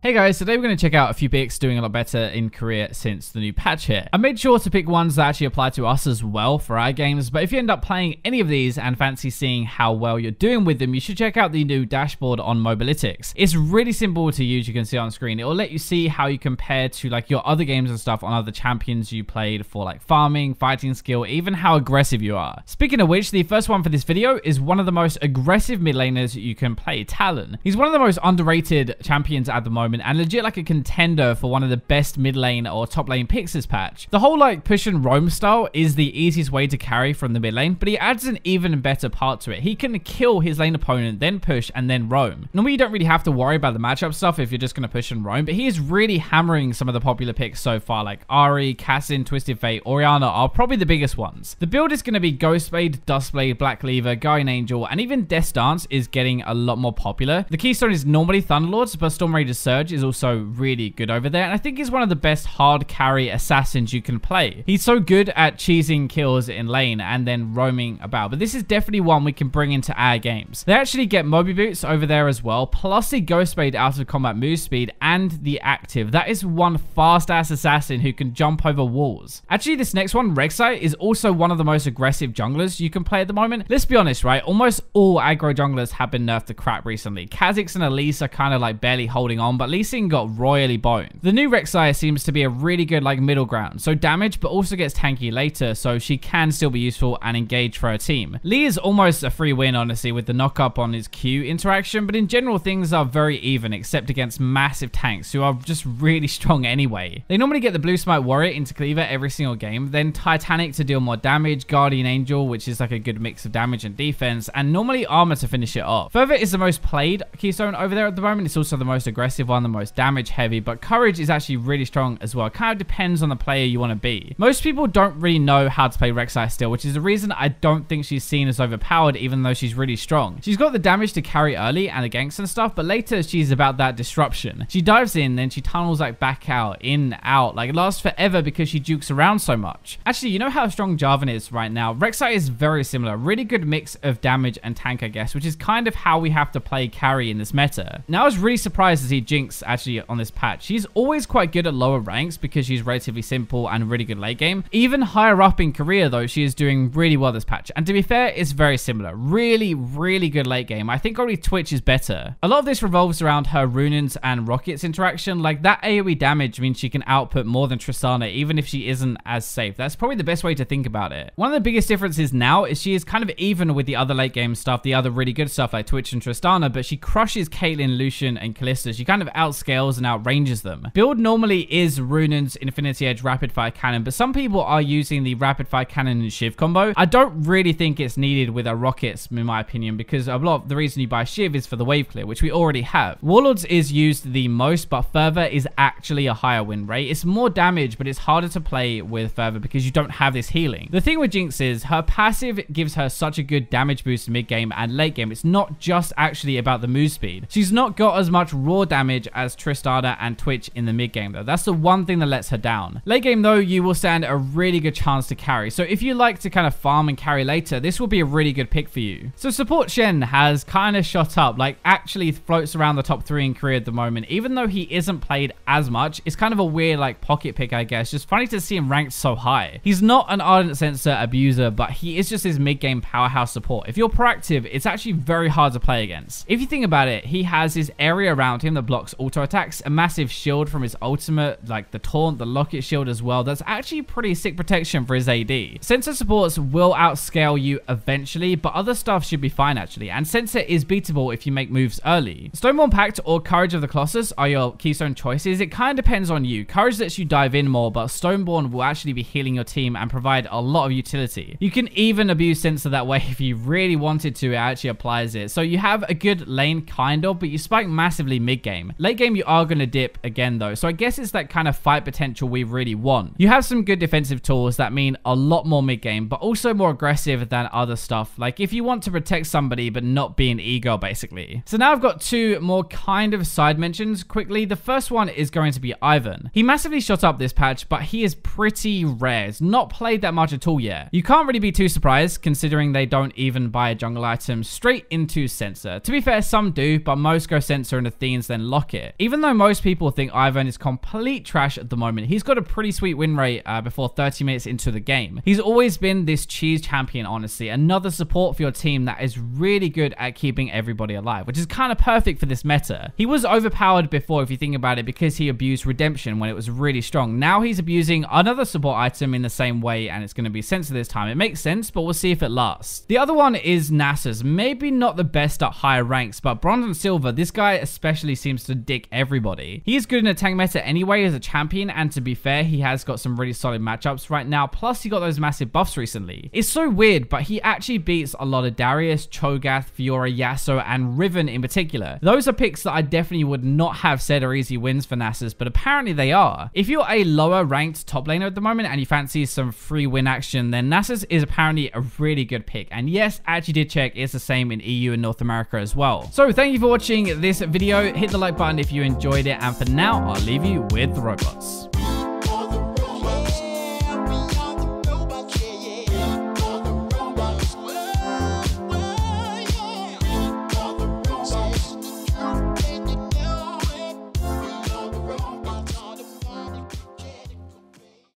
Hey guys, today we're going to check out a few picks doing a lot better in career since the new patch hit. I made sure to pick ones that actually apply to us as well for our games, but if you end up playing any of these and fancy seeing how well you're doing with them, you should check out the new dashboard on Mobalytics. It's really simple to use, you can see on screen. It will let you see how you compare to like your other games and stuff on other champions you played for like farming, fighting skill, even how aggressive you are. Speaking of which, the first one for this video is one of the most aggressive mid laners you can play, Talon. He's one of the most underrated champions at the moment and legit like a contender for one of the best mid lane or top lane picks this patch. The whole like push and roam style is the easiest way to carry from the mid lane, but he adds an even better part to it. He can kill his lane opponent, then push and then roam. Normally you don't really have to worry about the matchup stuff if you're just going to push and roam, but he is really hammering some of the popular picks so far, like Ahri, Cassin, Twisted Fate, Orianna are probably the biggest ones. The build is going to be Ghostblade, Duskblade, Black Cleaver, Guardian Angel, and even Death Dance is getting a lot more popular. The keystone is normally Thunderlords, but Storm Raider's Surge is also really good over there, and I think he's one of the best hard carry assassins you can play. He's so good at cheesing kills in lane and then roaming about, but this is definitely one we can bring into our games. They actually get Moby Boots over there as well, plus the Ghostblade out of combat move speed and the active. That is one fast ass assassin who can jump over walls. Actually, this next one, Rek'Sai, is also one of the most aggressive junglers you can play at the moment. Let's be honest, right? Almost all aggro junglers have been nerfed to crap recently. Kha'Zix and Elise are kind of like barely holding on, but Lee Sin got royally boned. The new Rek'Sai seems to be a really good like middle ground, so damage but also gets tanky later, so she can still be useful and engage for her team. Lee is almost a free win honestly with the knock up on his Q interaction, but in general things are very even except against massive tanks who are just really strong anyway. They normally get the Blue Smite Warrior into Cleaver every single game, then Titanic to deal more damage, Guardian Angel which is like a good mix of damage and defense, and normally Armor to finish it off. Fervor is the most played keystone over there at the moment. It's also the most aggressive one, the most damage heavy, but Courage is actually really strong as well. It kind of depends on the player you want to be. Most people don't really know how to play Rek'Sai still, which is the reason I don't think she's seen as overpowered even though she's really strong. She's got the damage to carry early and the ganks and stuff, but later she's about that disruption. She dives in, then she tunnels like back out, in, out, like it lasts forever because she jukes around so much. Actually, you know how strong Jarvan is right now? Rek'Sai is very similar. Really good mix of damage and tank, I guess, which is kind of how we have to play carry in this meta. Now I was really surprised to see Jinx actually on this patch. She's always quite good at lower ranks because she's relatively simple and really good late game. Even higher up in career though, she is doing really well this patch. And to be fair, it's very similar. Really, really good late game. I think only Twitch is better. A lot of this revolves around her Runins and Rockets interaction. Like that AoE damage means she can output more than Tristana even if she isn't as safe. That's probably the best way to think about it. One of the biggest differences now is she is kind of even with the other late game stuff, the other really good stuff like Twitch and Tristana, but she crushes Caitlyn, Lucian, and Kalista. She kind of outscales and outranges them. Build normally is Runin's Infinity Edge Rapid Fire Cannon, but some people are using the Rapid Fire Cannon and Shiv combo. I don't really think it's needed with our Rockets in my opinion, because a lot of the reason you buy Shiv is for the wave clear, which we already have. Warlords is used the most, but Fervor is actually a higher win rate. It's more damage, but it's harder to play with Fervor because you don't have this healing. The thing with Jinx is her passive gives her such a good damage boost mid game and late game. It's not just actually about the move speed. She's not got as much raw damage as Tristana and Twitch in the mid game though. That's the one thing that lets her down. Late game though, you will stand a really good chance to carry. So if you like to kind of farm and carry later, this will be a really good pick for you. So support Shen has kind of shot up, like actually floats around the top 3 in career at the moment. Even though he isn't played as much, it's kind of a weird like pocket pick, I guess. Just funny to see him ranked so high. He's not an Ardent Sensor abuser, but he is just his mid game powerhouse support. If you're proactive, it's actually very hard to play against. If you think about it, he has his area around him that blocks auto attacks, a massive shield from his ultimate, like the taunt, the locket shield as well. That's actually pretty sick protection for his AD. Sensor supports will outscale you eventually, but other stuff should be fine actually, and Sensor is beatable if you make moves early. Stoneborn Pact or Courage of the Colossus are your keystone choices. It kind of depends on you. Courage lets you dive in more, but Stoneborn will actually be healing your team and provide a lot of utility. You can even abuse Sensor that way if you really wanted to. It actually applies it. So you have a good lane kind of, but you spike massively mid game. Late game you are going to dip again though, so I guess it's that kind of fight potential we really want. You have some good defensive tools that mean a lot more mid game, but also more aggressive than other stuff, like if you want to protect somebody but not be an ego basically. So now I've got two more kind of side mentions quickly. The first one is going to be Ivern. He massively shot up this patch, but he is pretty rare. It's not played that much at all yet. You can't really be too surprised considering they don't even buy a jungle item straight into Sensor. To be fair, some do, but most go Sensor and Athene's then lock rocket. Even though most people think Ivern is complete trash at the moment, he's got a pretty sweet win rate before 30 minutes into the game. He's always been this cheese champion, honestly. Another support for your team that is really good at keeping everybody alive, which is kind of perfect for this meta. He was overpowered before, if you think about it, because he abused redemption when it was really strong. Now he's abusing another support item in the same way, and it's going to be Sensor this time. It makes sense, but we'll see if it lasts. The other one is Nasus. Maybe not the best at higher ranks, but bronze and silver, this guy especially seems to dick everybody. He is good in a tank meta anyway as a champion, and to be fair, he has got some really solid matchups right now, plus he got those massive buffs recently. It's so weird, but he actually beats a lot of Darius, Cho'Gath, Fiora, Yasuo, and Riven in particular. Those are picks that I definitely would not have said are easy wins for Nasus, but apparently they are. If you're a lower ranked top laner at the moment and you fancy some free win action, then Nasus is apparently a really good pick. And yes, I actually did check, it's the same in EU and North America as well. So thank you for watching this video. Hit the like button if you enjoyed it, and for now, I'll leave you with the robots.